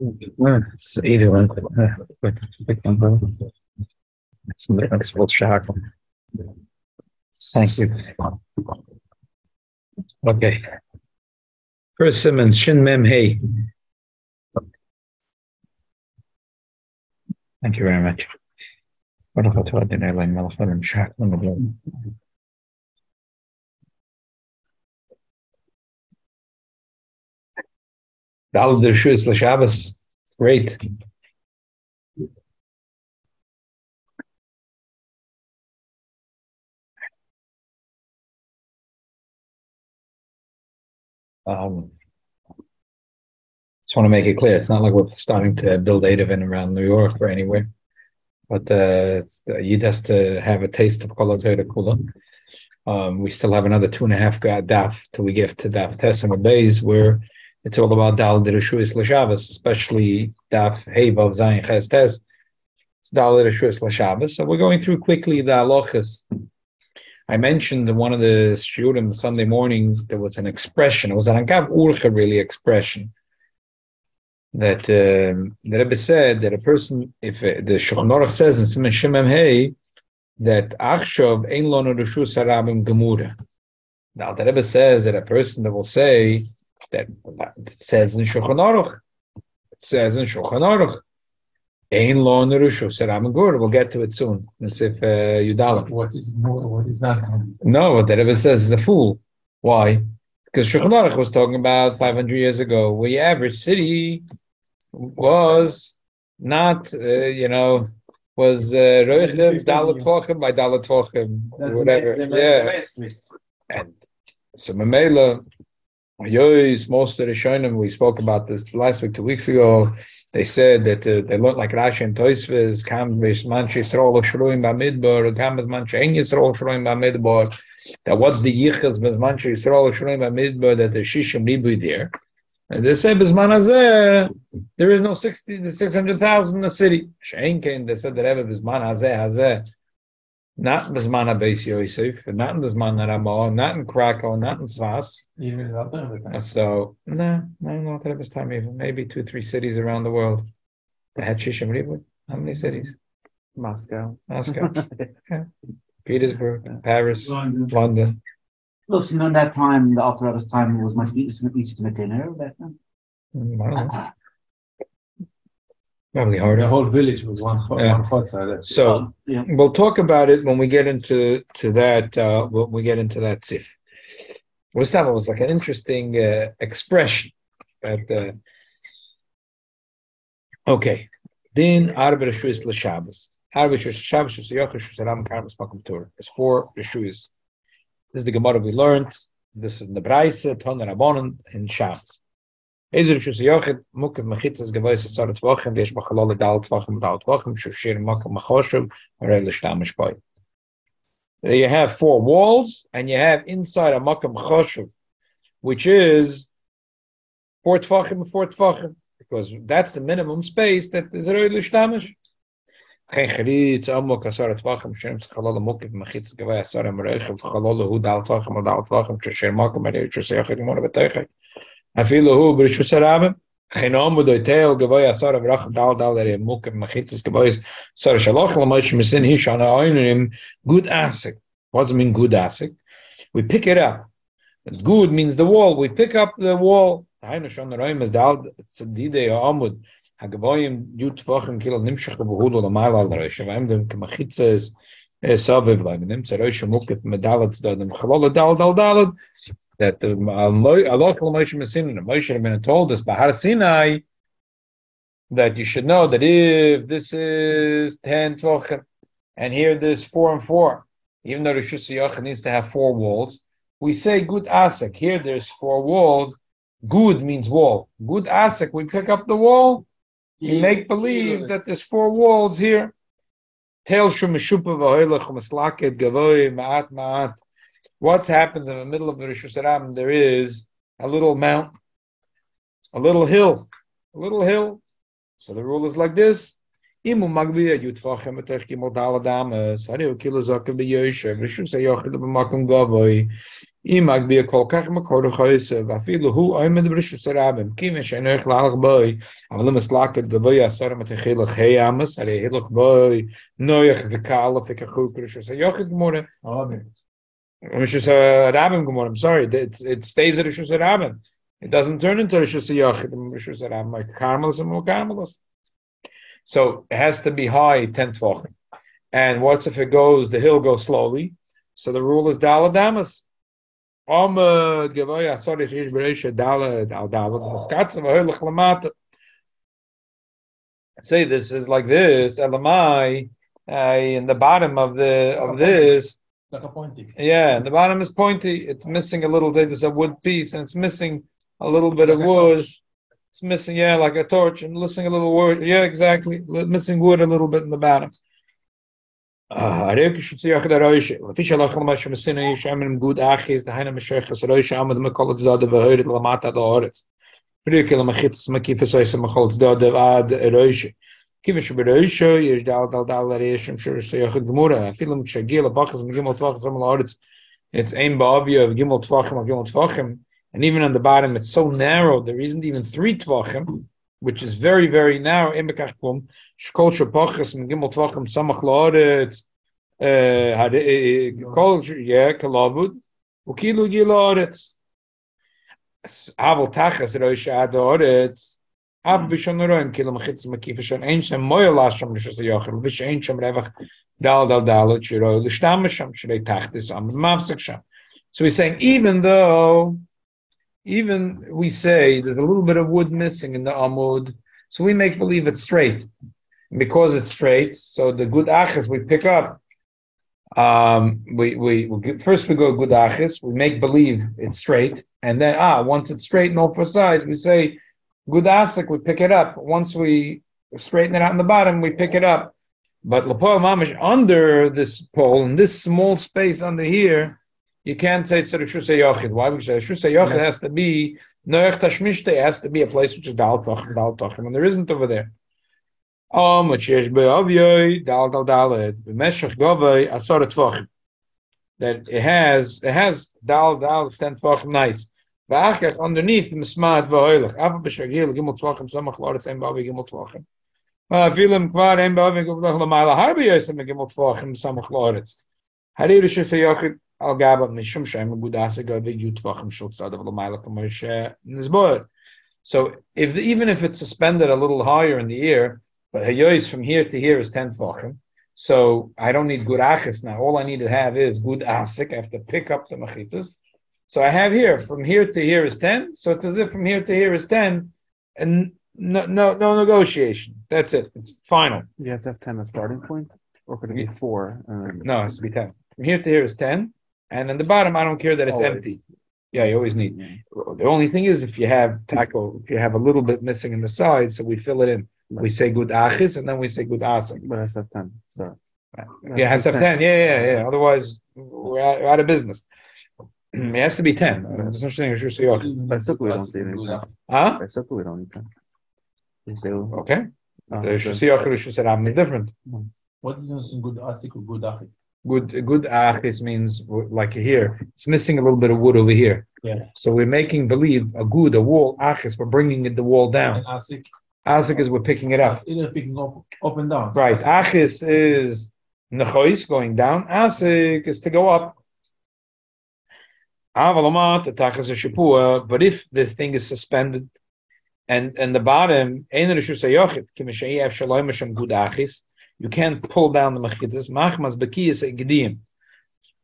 It's either one. Pick one, brother. It's a full shock. Thank you. Okay. First Simmons, Shin Mem Hey. Thank you very much. Dal the Reshuos Shabbos. Great. Just want to make it clear, it's not like we're starting to build Eidavin around New York or anywhere, but Yid has to have a taste of Kol HaTorah Kula. We still have another 2.5 daf till we get to daf Tes and Beis, where it's all about Dal the Reshuos L'Shabbos, especially daf Hey Vav Zayin Ches Tes. It's Dal the Reshuos L'Shabbos. So we're going through quickly the halachas. I mentioned in one of the shiurim Sunday morning, there was an expression, it was an Agav Urcha really expression, that the Rebbe said that a person, if the Shulchan Aruch says in Siman Shemem Hey, that Achshav ein lonu Reshuos HaRabim Gemura. Now the Rebbe says that a person that will say that it says in Shulchan Aruch, ein lonu Reshuos HaRabim Gemura. We'll get to it soon. As if Yudalim. What is that? No, what the Rebbe says is a fool. Why? Because Shulchan Aruch was talking about 500 years ago, where the average city was not, was Roichev, Dalet Tvachim by Dalet Tvachim, whatever. And so Mamela, most of the Shonim, we spoke about this last week, 2 weeks ago, they said that they looked like Rashi and Tosfos, Kam B'Man Yisrael Shroim B'Midbar, Kam B'Man She'en Yisrael Shroim B'Midbar. That what's the Yichas B'Man Yisrael Shroim B'Midbar, that the Shishim Ribu there. And they say B'Zman Hazeh, there is no 600,000 in the city. She'en Kein, they said that ever B'Zman Hazeh. Not B'Zman HaBeis Yosef, not in B'Zman HaRamah, not in Krakow, not in Svas. So, not at this time even. Maybe 2-3 cities around the world that had Shishim Ribu. How many cities? Moscow. Yeah. Petersburg, Paris, London. Well, so in that time, the HaRav's time was much easier to make dinner back then. I don't know. Probably harder. The whole village was one chutzah. So we'll talk about it when we get into that. When we get into that sif. That was like an interesting expression. Okay. Din Arba Reshuos L'Shabbos. Arba Reshuos L'Shabbos is Yochel Shusaram Karmas Makom Torah. It's 4 Reshuos. This is the Gemara we learned. This is the Braise, Ton Rabbanon, in Shabbos. Ezer Reshuos Yochel Mukev Mechitzas Gavois Asarat Tvachim V'yesh B'Chalol Dal Tvachim Shushir Makom Machoshev Harei L'Shtamish Boi. You have 4 walls, and you have inside a Makom Choshev, which is 4 Tvachim, because that's the minimum space that is Harei L'Shtamish. Geen geriet, amok, asar tvachim, shem tzchalol amok, mechitz gavai asar amereichev, chalol hu dal tvachim, shesher makom, merei shusayachid imor beteichai. Afilu hu b'rishus harabim, geen amud oiteo gavai asar amerachim dal eri amok, mechitz gavai asar shalach l'mosh misin hishan ha'oinim, good asik. What does it mean, good asik? We pick it up. Good means the wall. We pick up the wall. Hainu shan ha'roim is dal tzadidei ha'amud. Hagavoyim Yutfachim Kilo Nimshach Behudu Lamal al Reshavim Dem Kamachitzes Saviv Lavim Tzerosh Mukif Medalats Dadam Chalol Dal that Allah Moshe Mesin and Moshe have been told us by Har Sinai that you should know that if this is 10 Tvachim and here there's 4 and 4, even though the Shusayach needs to have 4 walls, we say good asik. Here there's 4 walls. Good means wall. Good asik. We pick up the wall. We make believe that there's 4 walls here. What happens in the middle of the Reshuos HaRabim? There is a little mountain, a little hill. So the rule is like this. Imag be a kolkach makor choyse vafilu hu oimed b'rishus harabim kim she'enoich lalach boy avalim eslaket b'boy asar met chilach heyamas are hilach boy noyach v'kala v'kachuk rishus hayochid gemore rishus harabim gemore. I'm sorry, it stays at rishus harabim. It doesn't turn into rishus hayochid rishus harabim like karmelis and more karmelis. So it has to be high 10 tvachim. And what's if it goes? The hill goes slowly. So the rule is dala damas. Say this is like this. Elamai in the bottom of this. Like a pointy. Yeah, the bottom is pointy. It's missing a little bit. There's a wood piece, and it's missing a little bit of wood. It's missing, like a torch, and missing a little wood. Yeah, exactly. Missing wood a little bit in the bottom. Arba should see HaRav. Official Lachlam Shemasina Yishamin good achis the Haina Meshachas Roisha Amad Mekol Tzad V'Hoyred Lamata Da'Oretz. Perek Lamachitz Makifas Oisa Mechol Tzad Ad Roisha. Kivish Beroisha Yesh Dal Reishim Shur Seyachid Gemura. Filim Shagil Abachas Megimel Tvachim Zamal Oretz. It's Ein Ba'avia of Gimel Tvachim of Gimel Tvachim, and even on the bottom it's so narrow there isn't even 3 Tvachim, which is very very narrow. Emekach Kum. Shkol Shapachas Megimel Tvachim Samach La'Oretz. Kalavud, Ukilu Gilaretz. Aval Tachas Roisha Ad Oretz. Av Bishonoroim Kilamachitz Makifishon Ancient Moyalasham Rishas Yochel, Vish Ancient Revach Dal Chiro, Listamasham Shrei Tachtis Am Mavsaksham. So he's saying even we say there's a little bit of wood missing in the Amud, so we make believe it's straight. And because it's straight, so the good achas we pick up. First we go good achis, we make believe it's straight, and then once it's straight and all 4 sides, we say good asik, we pick it up. Once we straighten it out in the bottom, we pick it up. But Lapoel Mamish under this pole, in this small space under here, you can't say it's a Rishus HaYochid. Why? Because Rishus HaYochid has to be Noach Tashmishte, has to be a place which is Dal Tochim, and there isn't over there. That it has dal 10 tvachim nice. Underneath mismat v'hoylech. Afa b'shagil gimel tvachim samach l'oretz ein ba'avi gimel tvachim. Filim kvar ein ba'avi gimel l'mayla harbi yosem gimel tvachim samach l'oretz. Hari Rishus HaYochid al gaba mishum shem gudase gavi yu tvachim shul tzad l'mayla k'moshe nizboed. So even if it's suspended a little higher in the air, but hayois from here to here is 10 tvachim, so I don't need good achis now. All I need to have is good asik. I have to pick up the machitas. So I have here from here to here is 10. So it's as if from here to here is 10, and no negotiation. That's it. It's final. You have to have 10 as starting point, or could it be 4? No, it has to be 10. From here to here is 10, and in the bottom I don't care that it's empty. Yeah, you always need. The only thing is if you have taco, if you have a little bit missing in the side, so we fill it in. We say good achis and then we say good asik. But it has to have 10. So it has to have 10. Yeah. Otherwise, we're out of business. It has to be 10. There's no such thing as Rishus HaYochid. By Sukkah we don't see anything. Huh? By Sukkah we don't need 10. Okay. The Rishus HaYochid, Rishus HaRav is different. What's the difference in good asik or good achik? Good achis means like here. It's missing a little bit of wood over here. Yeah. So we're making believe a wall achis. We're bringing the wall down. And asik. Asik is we're picking it up. Either picking up and down. Right. Achis is nechois going down. Asik is to go up. But if the thing is suspended and the bottom, you can't pull down the machitas. Machmas bekiyas egdiyim,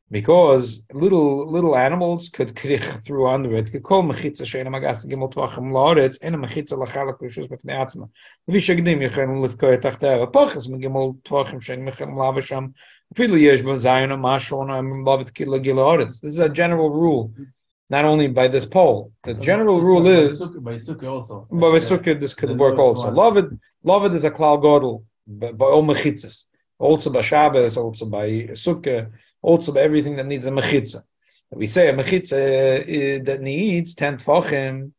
because little animals could krich through under it. Could call machitza sheina magas gimel tvachim la'oretz ena machitza lachalak rishus b'fnei atzma. V'vish egdim yechem lifkoy tachteh apachas megimel tvachim sheina mechem lavasham. Filu yesh b'zayin u'mashu u'na'im lavet kila gila oretz. This is a general rule, not only by this pole. The general rule is by sukkah also. But by sukkah this could work also. Lavet is a klal gadol. By all mechitzas, also by Shabbos, also by Sukkah, also by everything that needs a mechitza. We say a mechitza that needs 10 tvachim.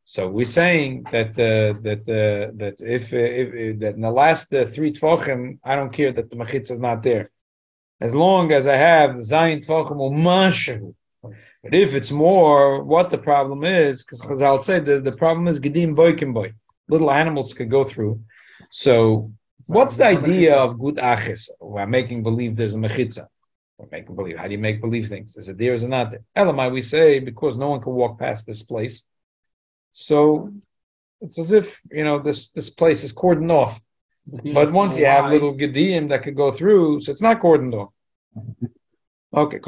So we're saying that if that in the last 3 tvachim, I don't care that the mechitza is not there, as long as I have zayin tvachim or mashu. But if it's more, what the problem is, because Chazal say the problem is gedim boikim boy. Little animals could go through. So what's the idea of good achis? We're making believe there's a mechitza. We're making believe. How do you make believe things? Is it there or is it not there? Elamai, we say, because no one can walk past this place. So it's as if, this place is cordoned off. But once you have little gedim that could go through, so it's not cordoned off. Okay.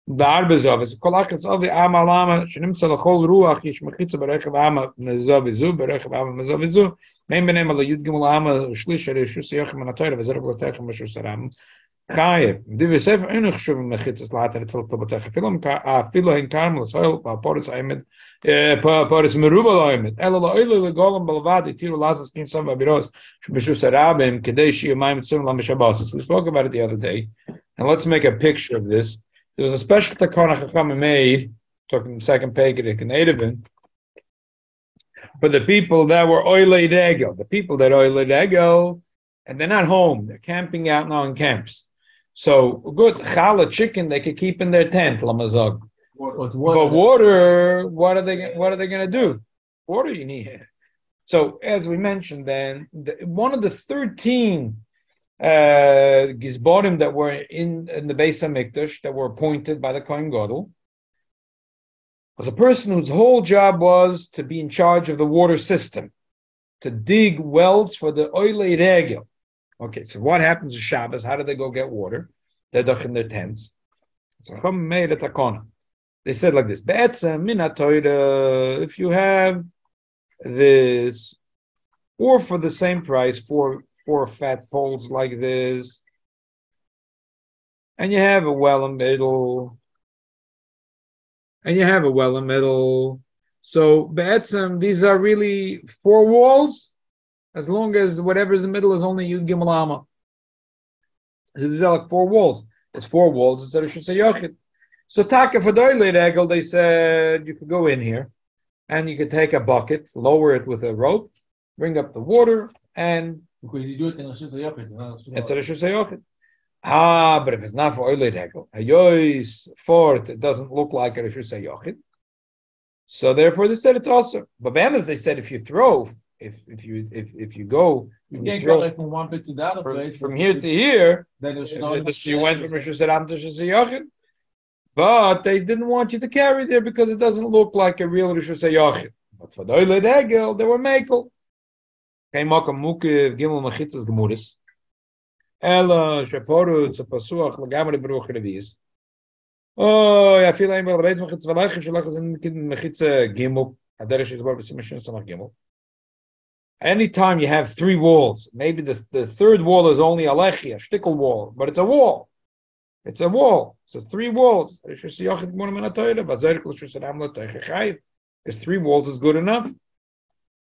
The Arba is obvious. Kolachas of the Amalama, Shinimsa the whole Ruach, Yishmachitza, Berechav Ama, Mezavizu, Berechav Ama, Mezavizu, Main Benem, the Yud Gimel Ama, Shlish, Reshus Yachim, and Atoya, Vezer Botech, Meshus Aram. Kayev, Divisef, Enuch Shuvim Mechitzas Later, Til Tobotech, Philo in Carmel, Soil, Poris Ahmed, Poris Merubal Ahmed, Ella Oil, Golem Balvadi, Tiru Lazas, King Sam Babiros, Meshus Arabim, Kadeshi, Maim Tzum, Lameshabas. We spoke about it the other day, and let's make a picture of this. There was a special takana Chacham made, talking the second Perek in Edevin, for the people that were oilei degel. The people that oilei degel, and they're not home; they're camping out now in camps. So good challah chicken they could keep in their tent. Lamazog. But water, what are they going to do? Water you need. So as we mentioned, then one of the 13. Gizborim that were in the Beis HaMikdash that were appointed by the Kohen Gadol was a person whose whole job was to be in charge of the water system, to dig wells for the oilei regel. Okay, so what happens to Shabbos? How do they go get water? They're duck in their tents. So Chacham made a takana. They said like this: Be'etzem min ha'Torah, if you have this, or for the same price, four fat poles like this, and you have a well in the middle, So be'etzem, these are really 4 walls, as long as whatever's in the middle is only Yud Gimel Amma. These are like 4 walls. It's 4 walls instead of Shusay Yochid. So Taka for Doyle Regel, they said you could go in here and you could take a bucket, lower it with a rope, bring up the water, and because you do it in Reshuos it's a Reshuos Yochid. But if it's not for oilei regel, a yois fort, it doesn't look like a Reshuos Yochid. So therefore, they said it's also. But Bahamas, they said if you throw, if you go, you can't go like from one place to the other place. From here to here, then you went from Reshuos Aram to Reshuos Yochid. But they didn't want you to carry there because it doesn't look like a real Reshuos Yochid. But for the oilei regel, they were makel. Ella sheporu tzapasuach legamri beruch revis. Oh, I feel like I'm beis mechitz v'leich shalach zin mechitz gimel. Aderish is bar b'simashin samach gimel. Anytime you have 3 walls, maybe the 3rd wall is only a lechi, a shtickle wall, but it's a wall. It's a wall. So 3 walls. There's 3 walls is good enough.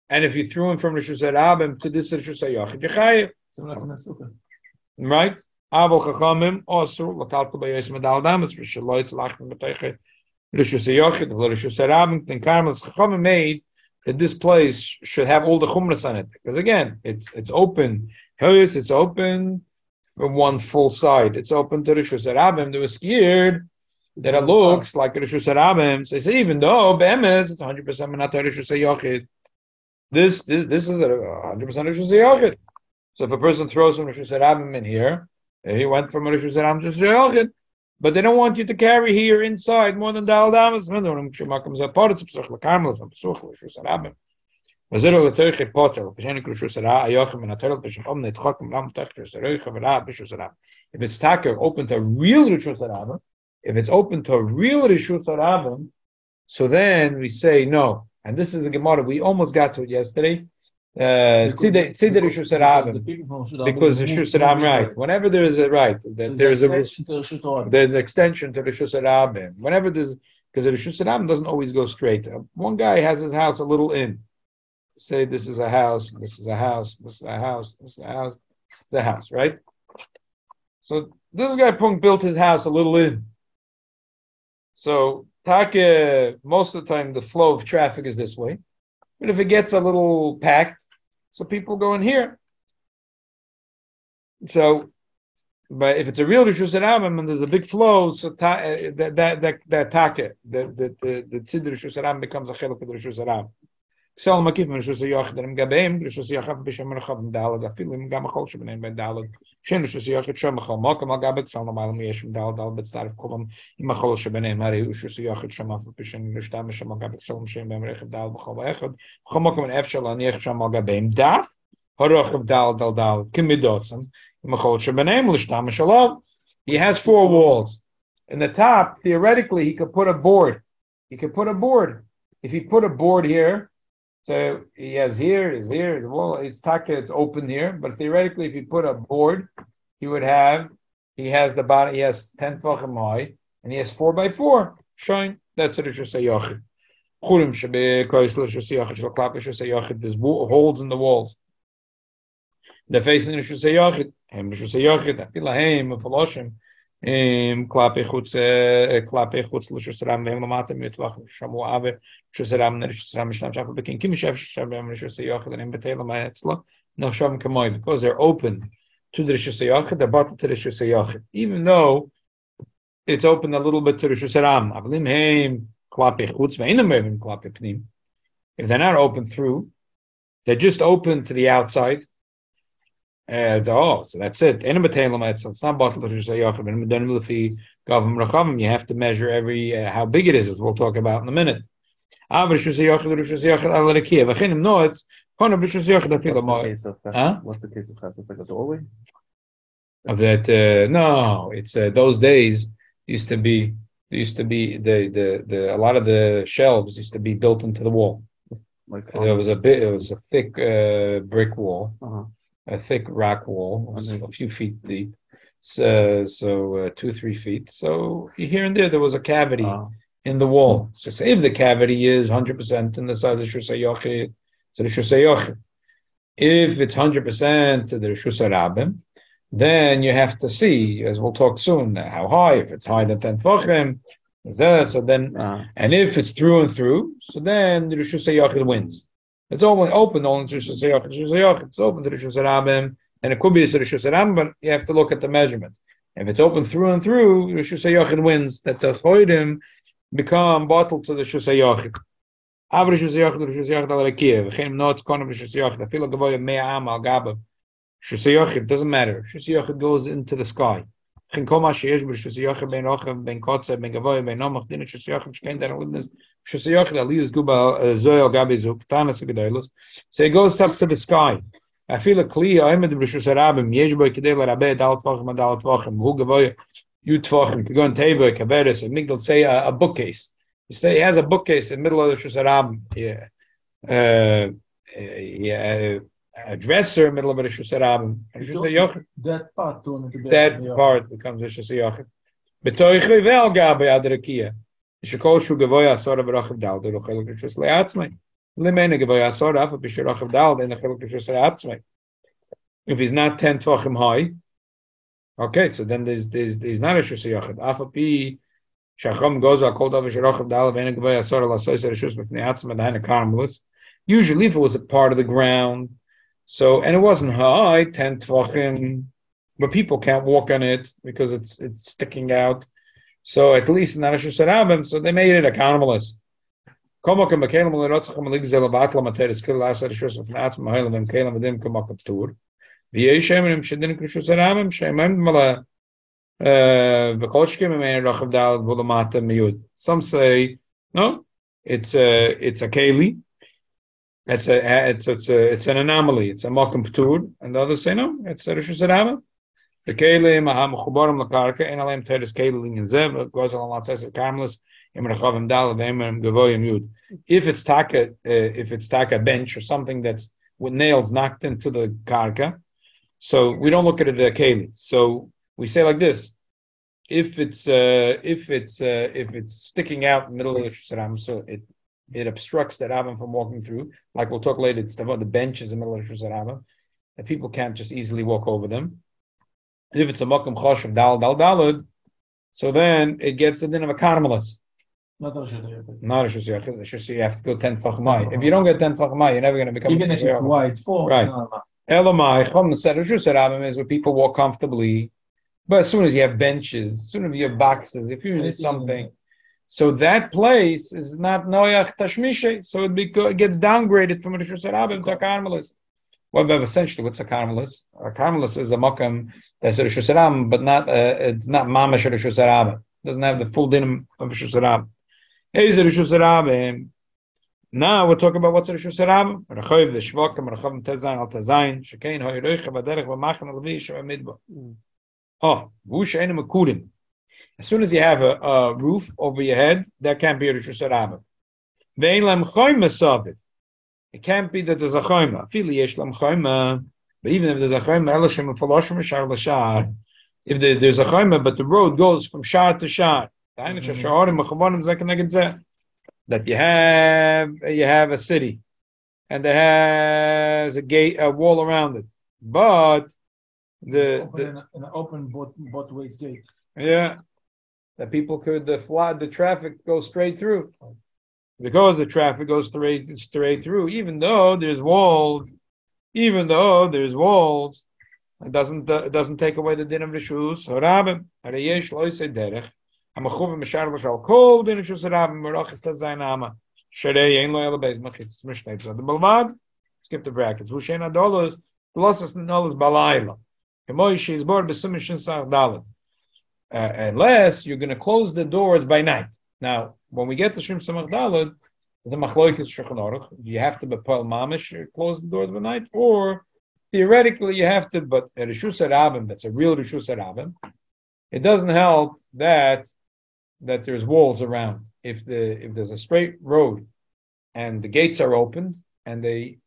And if you threw him from Reshuos Arabim to this Reshuos Yochid, you're chayiv. Right? Aval Chachamim also lakalku b'yos medal damas v'shaloi tzlachim b'teiche Reshuos Yochid v'Reshuos Arabim. Then Carmel's Chachamim made that this place should have all the chumras on it because again, it's open. It's open from one full side. It's open to Reshuos Arabim. They were scared that it looks like Reshuos Arabim. So they say even though be'emes it's 100% menata Reshuos Yochid. This is a 100% Reshuos Yochid. So if a person throws from Reshuos Arabim in here, he went from Reshuos Arabim to Reshuos Yochid, but they don't want you to carry here inside more than Dal Damas. But then if it's taka open to real Reshuos Arabim, so then we say no. And this is the Gemara. We almost got to it yesterday. Because Reshuos Arabim, right. Whenever there is a right, there's an extension to Reshuos Arabim. Whenever there's, because the Reshuos Arabim doesn't always go straight. One guy has his house a little in. Say this is a house, this is a house, this is a house, this is a house, it's a house, right? So this guy built his house a little in. So most of the time the flow of traffic is this way. But if it gets a little packed, so people go in here. So, but if it's a real Rishus Harabim and there's a big flow, so that take the tzid Rishus Harabim becomes a chiluk of the Rishus Harabim. Ksal makif Rishus Yochid and Gabeim Rishus Yochid b'shem Rechavim Dalad afilim gam achol shebeneim ben Dalad Shin Rishus Yochid shom achol makam al gabek ksal nomalim yeshim Dalad b'tzarif kulam im achol shebeneim hari Rishus Yochid shom af b'shem Rishtam b'shem al gabek ksal shem b'em Rechav Dalad b'chol v'echad b'chol makam an efshal an yech shom al Gabeim daf HaRav Dalad kimidotzim im achol shebeneim l'shtam shalav. He has 4 walls. In the top, theoretically, he could put a board. If he put a board here. So he has here, the wall, his taka, it's open here. But theoretically, if you put a board, he has the bottom, he has 10 tefachim high, and he has 4 by 4, showing that's a Rishus HaYochid. Churim shebekois Rishus HaYochid, shalklap Rishus HaYochid, there's holes in the walls. The facing Rishus HaYochid, hem Rishus HaYochid, afilahem, afaloshim, klape chutz Rishus Harabim, vehem lamatem mitvach, shamu aver, Rishus Harabim, Rishus Harabim, Mishlam Shafel, bekin kimishev Rishus Harabim, Rishus HaYochid, and betelam ha'etzla, nachshavim kamoy, because they're open to the Rishus HaYochid, they're bottom to the Rishus HaYochid, even though it's open a little bit to Rishus Harabim. Avlim heim klape chutz, ve'inam bevim klape pnim. If they're not open through, they're just open to the outside. So that's it. It's not bottle of Rishus HaYochid. You have to measure every how big it is, as we'll talk about in a minute. What's the case of Chas? It's like a doorway? Of that, no, it's those days used to be the a lot of the shelves used to be built into the wall. Like It was a thick brick wall. A thick rock wall, it was a few feet deep, so 2-3 feet. So here and there was a cavity in the wall. So say if the cavity is 100% in the side of the Rishus HaYochid, so the Rishus HaYochid. If it's 100% to the Rishus Harabim, then you have to see, as we'll talk soon, how high. If it's higher than 10 tefachim, so then, and if it's through and through, so then the Rishus HaYochid wins. It's only open to Rishus HaYochid. It's open to Rishus Harabim, and it could be to Rishus Harabim, but you have to look at the measurement. If it's open through and through, Rishus HaYochid wins. That the choidim become bottled to the Rishus HaYochid. Av Rishus HaYochid al Rekiah. V'chein no it's kon of Rishus HaYochid. Afilo gavoya mea am al gabav. Rishus HaYochid doesn't matter. Rishus HaYochid goes into the sky. V'chein kol ma sheyesh b'Rishus HaYochid ben rochav ben kotze ben gavoya ben nomach din Rishus HaYochid shkein dar alibnes. Rishus HaYochid aliyus guba zoy al gabi zuk tanas u'gedolos. So it goes up to the sky. I feel a kli ha'emed Rishus Harabim yesh boi kidei l'rabeh dalat tvachim adalat tvachim hu gavoya yud tvachim kagon teva kaveres and migdal say a bookcase. He has a bookcase in the middle of the Rishus Harabim. A dresser in the middle of the Rishus Harabim. That part becomes Rishus HaYochid. B'toichei ve'al gabe ad rekiah. Shekol shu gavoya asora v'rochav dal de l'cheluk Rishus le'atzmei. L'meina gavoya asora afa b'sherochav dal de l'cheluk Rishus le'atzmei. If he's not 10 tvachim high, okay, so then there's not a Rishus HaYochid. Afa pi shacham goes al kol davar sherochav dal ve'ena gavoya asora l'soisa Rishus b'fnei atzmei d'haina karmelis. Usually, if it was a part of the ground, so and it wasn't high, 10 tvachim, but people can't walk on it because it's sticking out. So at least not a Rishus Harabim, so they made it a karmelis. Some say no, it's a keli. It's an anomaly. It's a makom ptur, and the others say no. It's a Rishus Harabim. The kelim ahamuchubarim lakarka and alayim teres kelim in zev goes on lot says karmelis imrachavim dal ve'imrim gavoyim yud. If it's taka bench or something that's with nails knocked into the karka, so we don't look at it as a keli. So we say like this: if it's sticking out in the middle of the Rishus Harabim, so it obstructs the Rabbim from walking through. Like we'll talk later, it's the benches in the middle of Rishus Harabim, and people can't just easily walk over them. If it's a makom choshev dalad, so then it gets a din of a karmelis. Not Rishus. Not a Rishus Yachid. Rishus you have to go 10 Fachmai. If you don't get 10 Fachmai, you're never going to become Even if it's wide, four. Right. Elamai, Chom said Rishus Harabim is where people walk comfortably. But as soon as you have benches, as soon as you have boxes, if you need something, so that place is not Noach Tashmishe, so it gets downgraded from Rishus Harabim to a Carmelis. Well, essentially, what's a Carmelis? A Carmelis is a Makam that's a Rishus Harabim, but not it's not Mamash Rishus Harabim. It doesn't have the full dinim of Rishus Harabim. Is Rishus Harabim? Now we're talking about what's Rishus Harabim. Rechoiv the Shvakim, Rechavim Tezayin al Tezayin, Shekein Hoyroicha Baderech V'Machan Levi Shemidba. Oh, as soon as you have a roof over your head, that can't be a Rishus Harabim. Ve'ein lem choyma savit. It can't be that there's a choyma. Fili yesh lem choyma. But even if there's a choyma, eloshem ufaloshim shar l'shar. If there's a choyma, but the road goes from shar to shar. That you have a city, and there has a gate, a wall around it, but an open both ways gate. Yeah, that people could the traffic goes straight through, because the traffic goes straight through. Even though there's walls, it doesn't take away the din of Reshuos. HaRav Hareyesh lo yisei derech. I'm a chuvim mishar l'shal kol din Reshuos HaRav merachik tazayin ama sherei ein lo yela beis machitz mishnei tzad balvad. Skip the brackets. V'shein adolos glosses nolos balayla. Unless you're going to close the doors by night. Now, when we get to Shim Samach Daled, the Machloikis Shulchan Aruch, you have to bepal mamish close the doors by night, or theoretically you have to. But a Rishus Harabim, that's a real Rishus Harabim, it doesn't help that there's walls around. If there's a straight road and the gates are open and the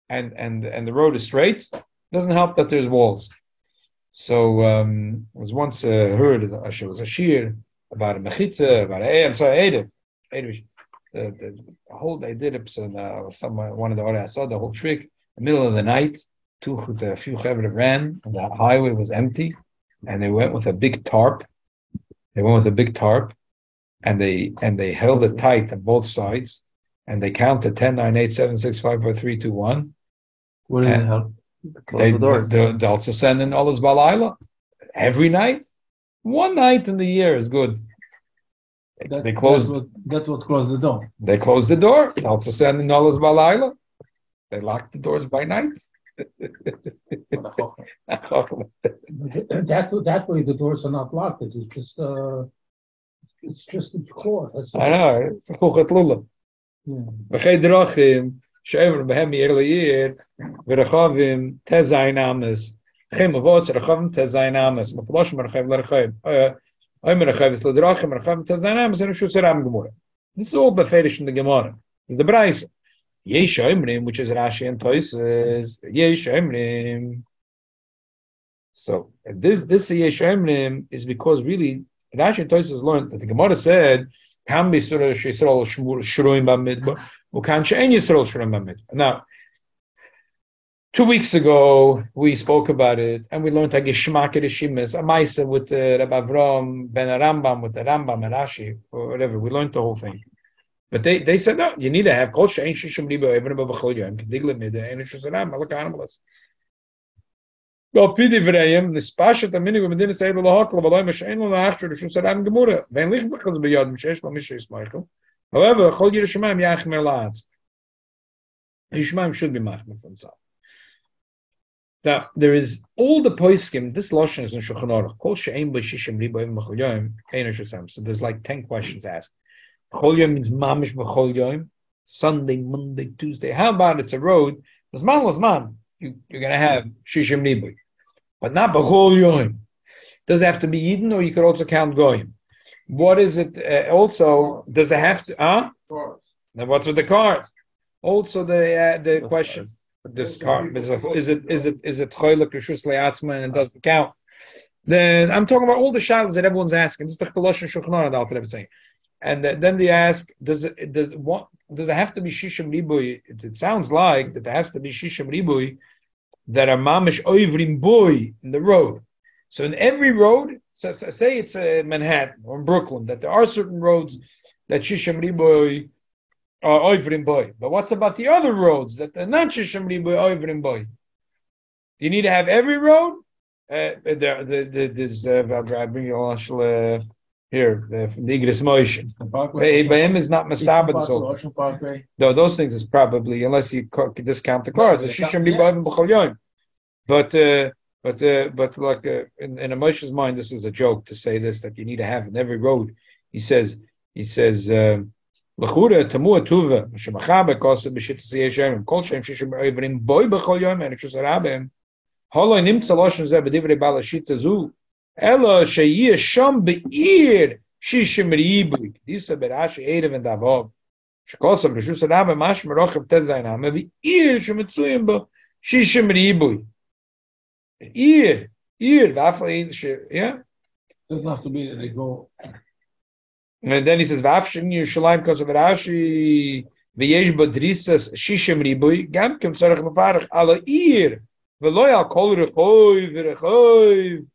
road is straight, it doesn't help that there's walls. So I was once heard there was a shir about a mechitza, about the whole they did it and one of the I saw the whole trick. In the middle of the night, a few chevra ran and the highway was empty, and they went with a big tarp. And they held it tight on both sides, and they counted 10, 9, 8, 7, 6, 5, 4, 3, 2, 1. What does it help? They also send in Olas Balayla every night. One night in the year is good. They close. That's what closed the door. They close the door. They also send in Olas Balayla. They lock the doors by night. That way the doors are not locked. It's just a cloth. I know. It's a chuchat lula. She'ever behem year v'rechavim tezayin ames. Chem avos rechavim tezayin ames. Maflosh merchav l'rechav. Oy merchav is l'drachim rechavim tezayin ames. And Rishus Harabim Gemara. This is all beferish in the Gemara. The Braisa. Yesh Omrim, which is Rashi and Toys, Yesh Omrim. So this Yesh Omrim is because really Rashi and Toys has learned that the Gemara said can be Surah Yisrael Shruim B'Midbar. Now, 2 weeks ago we spoke about it, and we learned a Geshmak Rishimis, a Maisa with Rabbi Avram Ben Rambam with the Rambam and Rashi or whatever. We learned the whole thing, but they said no, you need to have Kol Shein Shishim Libo Even B'Chol Yom Kedigla Mida and Rishus Harabim Malak Animalas. Well, Pidi Vrayim Nispashat Aminig Medina Seir Lahakla V'Loy Mashain Lahachshur Rishus Harabim Gemura Vein Lich B'Chol B'Yad Mishesh L'Mishesh Michael. However, Chol Yerushalayim Yachmer La'atz. Yerushalayim should be machmer for himself. Now, there is all the poskim. This lashon is in Shulchan Aruch. Kol she'ein b'shishim li b'yom b'chol yom ein Rishus Harabim. So there's like 10 questions asked. B'chol yom means mamish b'chol yom. Sunday, Monday, Tuesday. How about it's a road? L'zman l'zman. You're going to have shishim li b'y, but not b'chol yom. Does it have to be Yidden, or you could also count goyim? What is it? Also, does it have to? Now, what's with the card? Also, the question: this card is it choylek rishus le'atzma and it doesn't count? Then I'm talking about all the shalos that everyone's asking. This is the Cholosh and Shulchan Aruch that I'm saying. And then they ask: does it have to be shishim ribui? It sounds like that there has to be shishim ribui that are mamish oivrim boy in the road. So in every road, say it's Manhattan or Brooklyn, that there are certain roads that Shisham Riboy are Oivrim Boy. But what's about the other roads that are not Shisham Riboy Oivrim Boy? Do you need to have every road? There's I'll bring you along here from the Igris Motion. By him is not Mastabad. Ocean Parkway. No, those things is probably, unless you discount the cars, it's Shisham Riboy Oivrim B'chol Yom. But like in a Moshe's mind, this is a joke to say this, that you need to have in every road. He says, L'chura tamua tuva shemachabe kosa b'shittas yeshem kol shem shishim oivrim boy b'chol yom and ekshus arabim holoi nimtza loshen zeh b'divrei bal hashita zu elo sheyeh sham be'ir shishim ribuy disa berashi erev and davov shekosa b'reshus arabim mash merochav tezayin hame be'ir shemetzuyim bo shishim ribuy Ir, yeah. Doesn't have to be that they go. And then he says, "V'afshin Yerushalayim kosa v'rashi v'yesh badrisas shishim ribuy gam kem tzarich mefarach ala ir v'lo al kol rechoy v'rechoy."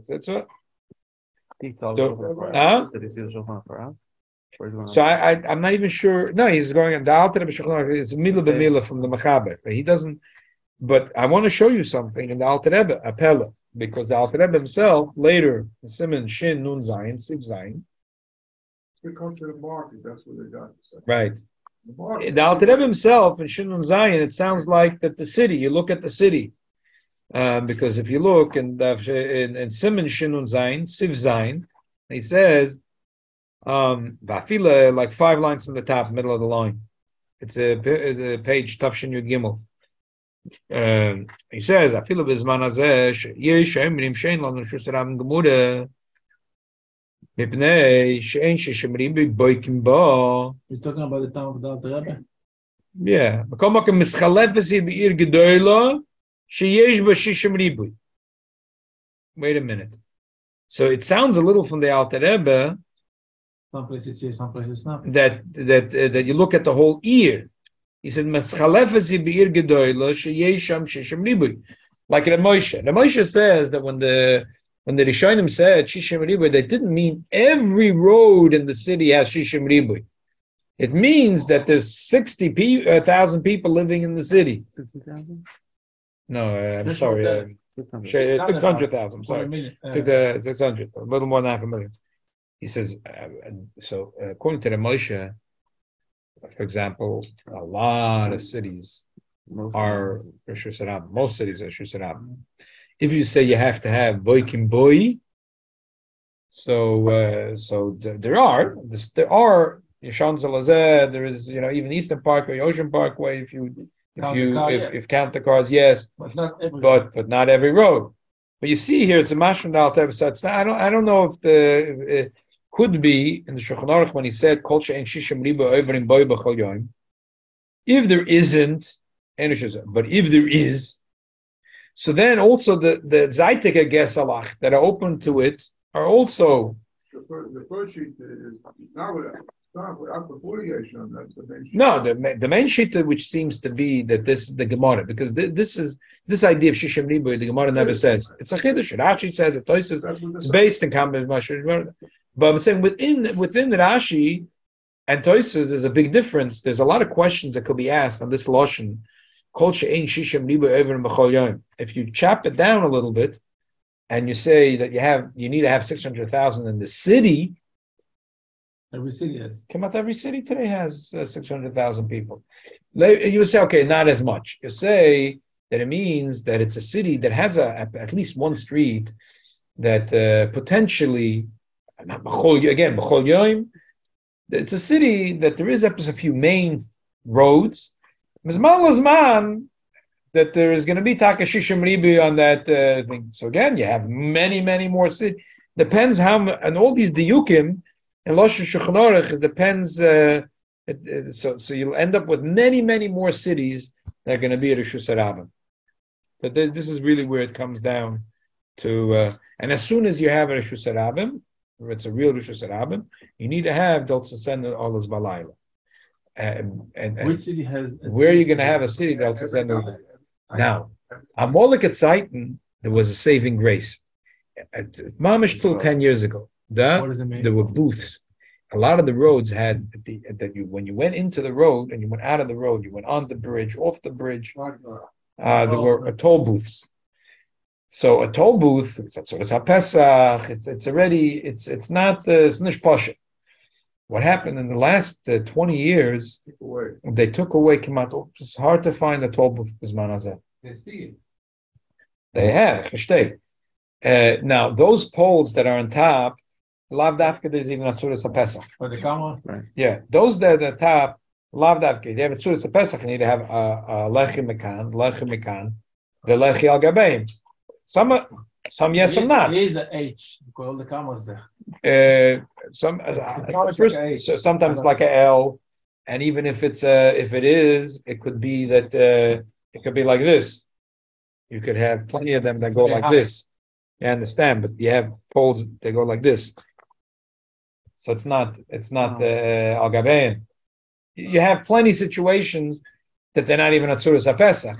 That's what. So I'm not even sure. No, he's going on the Alter Rebbe Shulchan. It's milah b'milah from the Mechaber. He doesn't. But I want to show you something in the Alter Rebbe, Apella, because the Alter Rebbe himself later, Simon Shin Nun Zayin, Six Zayin. It comes to the market. That's what they got to say. Right. The Alter Rebbe himself in Shin Nun Zayin, it sounds like that the city. You look at the city, because if you look in Simon Shin Nun Zayin, Siv Zayin, he says, Vafila, like 5 lines from the top, middle of the line. It's a page Tafshin Yud Gimel. He says, "I feel bizman hazeh yesh emrim shein lanu shus ram gemude mipnei shein sheshemrim b'boikim ba." He's talking about the time of the Alter Rebbe. Yeah, makom makom mischalefes be'ir gedoyla sheyesh b'shishim ribuy. Wait a minute. So it sounds a little from the Alter Rebbe. Some places here, some places not. That you look at the whole ear. He said, like in the Moshe. The Moshe says that when the Rishonim said Shishim Ribuy, they didn't mean every road in the city has Shishim Ribuy. It means that there's 60,000 people living in the city. 60,000? No, I'm sorry. 600,000. Sorry. 600, a little more than 500,000. He says, so according to the Moshe, for example, a lot of cities are Reshuos Arab. Most cities are Reshuos Arab. If you say you have to have boikim boy, so there are Champs-Élysées. There is even Eastern Parkway, Ocean Parkway. If count the cars, yes, but not every road. But you see here, it's a mashman al tev. So I don't know if it could be in the Shulchan Aruch when he said kol she'en shishim ribuy oivrim boy b'chol yom. If there isn't, but if there is, so then also the Zaytik Gesalach that are open to it are also. The first sheet is not with no, the main sheet which seems to be that this is the Gemara, because this idea of Shishim Ribuy, the Gemara never says. It's a Chiddush. Rashi says it. Toys it's based in Kambel Mashur. But I'm saying within Rashi and Toysus, there's a big difference. There's a lot of questions that could be asked on this Lashon. Kol she'ein shishim ribuy oivrim b'chol yom. If you chop it down a little bit, and you say that you need to have 600,000 in the city. Every city has. Every city today has 600,000 people. You would say, okay, not as much. You say that it means that it's a city that has at least one street that potentially. Again, b'chol yom, it's a city that there is a few main roads. Mizman lazman that there is going to be takashishim ribuy on that thing. So again, you have many, many more cities. Depends how, and all these diyukim and Lashon Shulchan Aruch. It depends. So you'll end up with many, many more cities that are going to be at Reshuos Arabim. But this is really where it comes down to. And as soon as you have a Reshuos Arabim, if it's a real Reshuos Arabim, you need to have Del Tzasenu Olas Balayla. And which city has? Where are you going to have a city Del Tzasenu? Now, Amolik at Zeiten, there was a saving grace. At Mamish till 10 years ago, What does it mean? there were booths. A lot of the roads had when you went into the road and you went out of the road, you went on the bridge, off the bridge. There were toll booths. So a toll booth, it's HaPesach. It's not Poshut. What happened in the last 20 years? They took away Kimat. It's hard to find a toll booth. They have. Now those poles that are on top, Lav Dafka, there's even a Tzuras HaPesach. For the camera? Right. Yeah, those that are at the top, Lav Dafka, they have a Tzuras HaPesach, you need to have a Lechi Mekan, the Lechi Al Gabeim. Some yes, some not. It is the H, because all the cameras there. Sometimes like a L, and even if it is, it could be that it could be like this. You could have plenty of them that go like this. You understand, but you have poles that go like this. So it's not Al Gabein. You have plenty of situations that they're not even a Tzuras HaPesach.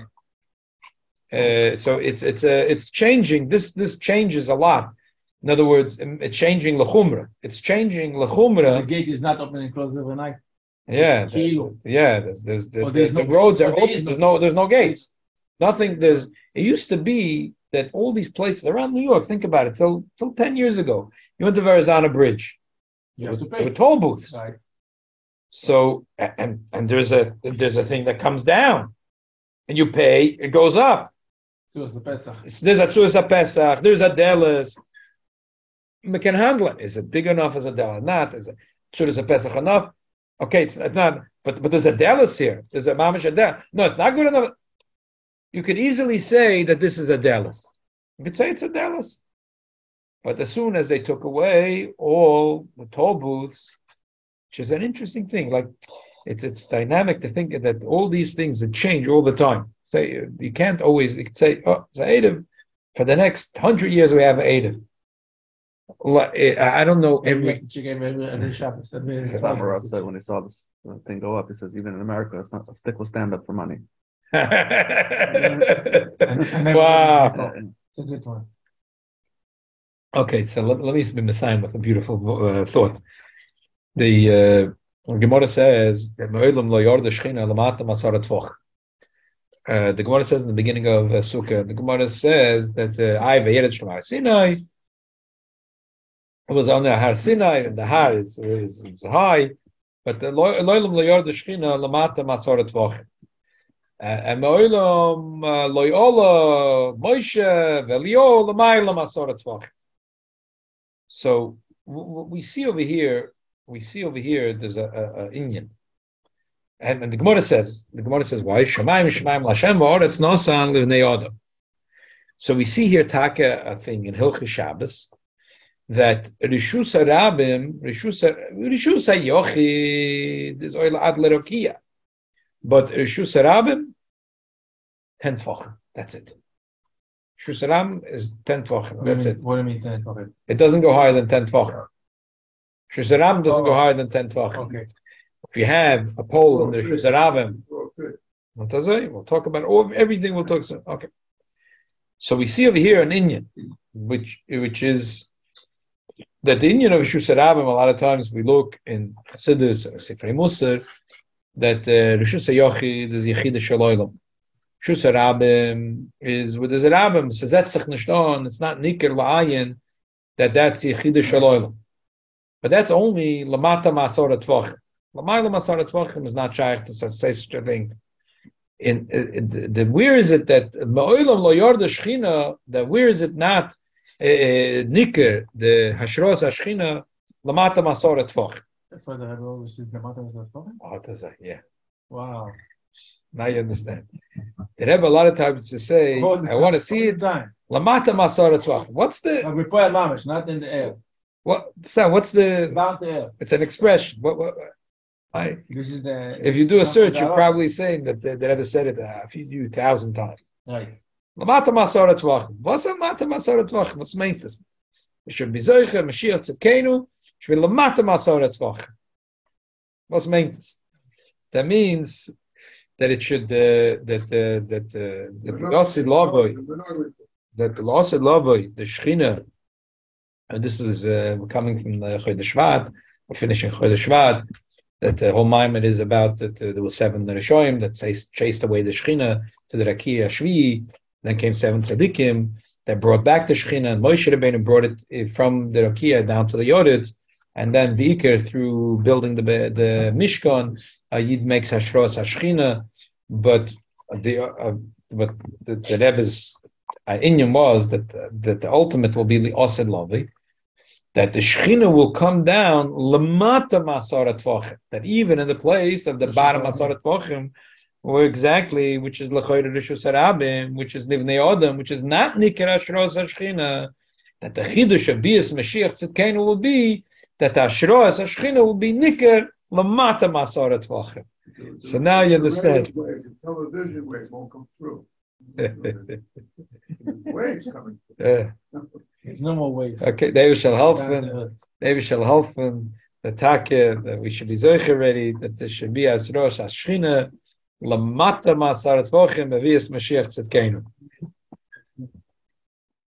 So it's changing. This changes a lot. In other words, it's changing l'chumra. It's changing l'chumra. The gate is not open and closed every night. Yeah, the roads are open. There's no gates. Nothing. It used to be that all these places around New York. Think about it. Till 10 years ago, you went to Verrazana Bridge. You have to pay. There were toll booths. Right. So and there's a thing that comes down, and you pay. It goes up. There's a Tzuras HaPesach. There's a Delis. We can handle it. Is it big enough as a Delis? Not. Is it Tzuras HaPesach enough? Okay, it's not. But there's a Delis here. There's a Mamish Delis. No, it's not good enough. You could easily say that this is a Delis. You could say it's a Delis. But as soon as they took away all the toll booths, which is an interesting thing, like it's dynamic to think that all these things that change all the time. Say you can't always. You could say, oh, it's Eidav. For the next 100 years, we have Eidav. I don't know every. Shabbos. HaRav said when he saw this thing go up, he says even in America, a stick will stand up for money. Wow. It's a good one. Okay, so let me be Messiah with a beautiful thought. The Gemara says that the Gemara says in the beginning of Sukkah, the Gemara says that Sinai. It was on the Har Sinai, and the Har is high, but the Loilam Loyard Shechina Lamata Masarat Tvach. And Moilam Loyola Moshe Velio Lamayla Masarat Tvach. So we see over here. There's a Indian, and the Gemara says why Shemaim Lashem Ba'aretz Nosan Livnei Adam. So we see here Taka a thing in Hilchos Shabbos that Reshuos HaYochid is Oil Ad Lerokia, but Reshuos HaRabim 10 Tfach. That's it. Reshuos HaRabim is 10 Tfach. That's it. What do you mean 10 Tfach? It doesn't go higher than 10 Tfach. Reshuos HaRabim doesn't go higher than 10 Tfach. Okay. If you have a pole in the Reshuos HaRabim, we'll talk about everything. We'll talk. Okay. So we see over here an Indian, which is that the Indian of Reshuos HaRabim. A lot of times we look in Chassidus or Sifrei Musar that Reshuos HaYochid is Yechida Shaloilam. Reshuos HaRabim is with the Rabim says that's Nishton. It's not Niker La'ayin that's Yechida Shaloilam. But that's only Lamata Masarat Tvachim. Lamayla Masarat Tvachim is not shaykh to say such a thing. Where is it that Ma'olam Lo Yorda Shechina? That where is it not Niker the Hashros Hashchina Lamata Masarat Tvachim? That's why the HaRav is Lamata Masarat Tvachim. Oh, does that? Yeah. Wow. Now you understand. They have a lot of times to say, I want to see it. Time. Lamata Masarat Tvachim. What's the? Like we put mamish, not in the air. What's the? About the air. It's an expression. This is the. If you do a search, you're probably saying that they never said it a few 1,000 times. Right. Lamata Masarat Tvachim. What's Lamata Masarat Tvachim? What's meant this? It should be Zoicher Mashiach Tzedkenu. Should be Lamata Masarat Tvachim. What's meant this? That means that it should that Yossi Lovoy. that the lost Lavoi, the Shechina, and this is coming from the Chodesh Shvat, we're finishing Chodesh Shvat, that the whole Maimon is about that there were 7 Rishoyim that chased away the Shechina to the Rakia Shvi. Then came 7 Tzadikim that brought back the Shechina, and Moshe Rabbeinu brought it from the Rakia down to the Yoretz, and then the Iker through building the Mishkan, Yid makes Hashros Hashchina, but the Rebbe's inyan was that the ultimate will be the Osed Lavi, that the Shechina will come down Lamata Masarat Tvachim, that even in the place of the bottom Masarat Tvachim, or exactly, which is L'choyre Reshuos HaRabim, which is Nivnei Odom, which is not Nikar Hashros Hashchina, that the Chidush of Bias Mashiach Tzidkenu will be that the Hashros Hashchina will be Nikar Lamata Masarat Tvachim. So now you understand. The television wave won't come through. Waves coming through. There's no more waves. Okay, David shall helfen. David shall helfen. The take that we should be zoiche ready. That there should be as rosh as shchina lamata masarat vochim bevias Mashiach tzedkenu.